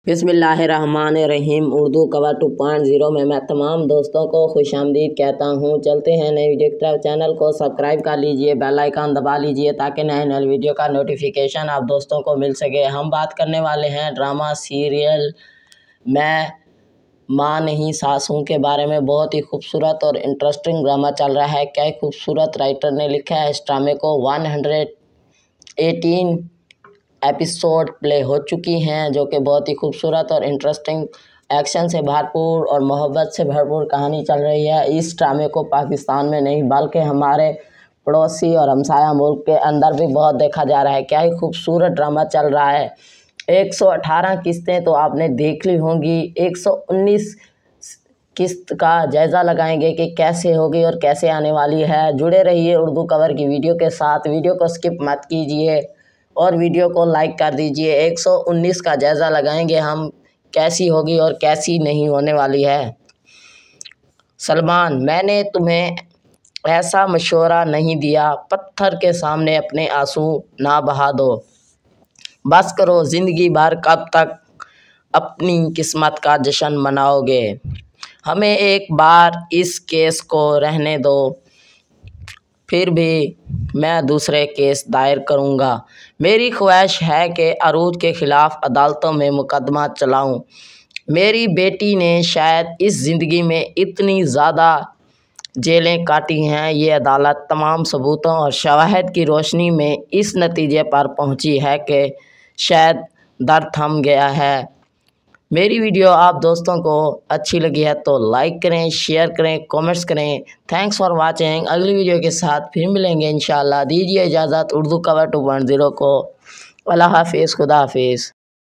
बिस्मिल्लाहिर्रहमानिर्रहीम उर्दू कवर 2.0 में मैं तमाम दोस्तों को खुशामदीद कहता हूँ। चलते हैं नई वीडियो की तरफ। चैनल को सब्सक्राइब कर लीजिए, बेल आइकन दबा लीजिए ताकि नए नए वीडियो का नोटिफिकेशन आप दोस्तों को मिल सके। हम बात करने वाले हैं ड्रामा सीरियल मैं माँ नहीं सास हूँ के बारे में। बहुत ही खूबसूरत और इंटरेस्टिंग ड्रामा चल रहा है। क्या खूबसूरत राइटर ने लिखा है इस ड्रामे को। 118 एपिसोड प्ले हो चुकी हैं, जो कि बहुत ही खूबसूरत और इंटरेस्टिंग एक्शन से भरपूर और मोहब्बत से भरपूर कहानी चल रही है। इस ड्रामे को पाकिस्तान में नहीं बल्कि हमारे पड़ोसी और हमसाया मुल्क के अंदर भी बहुत देखा जा रहा है। क्या ही खूबसूरत ड्रामा चल रहा है। 118 किस्तें तो आपने देख ली होंगी। 119 किस्त का जायज़ा लगाएंगे कि कैसे होगी और कैसे आने वाली है। जुड़े रहिए उर्दू कवर की वीडियो के साथ। वीडियो को स्किप मत कीजिए और वीडियो को लाइक कर दीजिए। 119 का जायज़ा लगाएंगे हम, कैसी होगी और कैसी नहीं होने वाली है। सलमान, मैंने तुम्हें ऐसा मशवरा नहीं दिया, पत्थर के सामने अपने आंसू ना बहा दो। बस करो, ज़िंदगी भर कब तक अपनी किस्मत का जश्न मनाओगे। हमें एक बार इस केस को रहने दो, फिर भी मैं दूसरे केस दायर करूंगा। मेरी ख्वाहिश है कि अरूज के ख़िलाफ़ अदालतों में मुकदमा चलाऊं। मेरी बेटी ने शायद इस ज़िंदगी में इतनी ज़्यादा जेलें काटी हैं। ये अदालत तमाम सबूतों और शवाहिद की रोशनी में इस नतीजे पर पहुंची है कि शायद दर्द थम गया है। मेरी वीडियो आप दोस्तों को अच्छी लगी है तो लाइक करें, शेयर करें, कमेंट्स करें। Thanks for watching. अगली वीडियो के साथ फिर मिलेंगे इंशाल्लाह। दीजिए इजाज़त उर्दू कवर 2.0 को। अल्लाह हाफिज़, खुदा हाफिज़।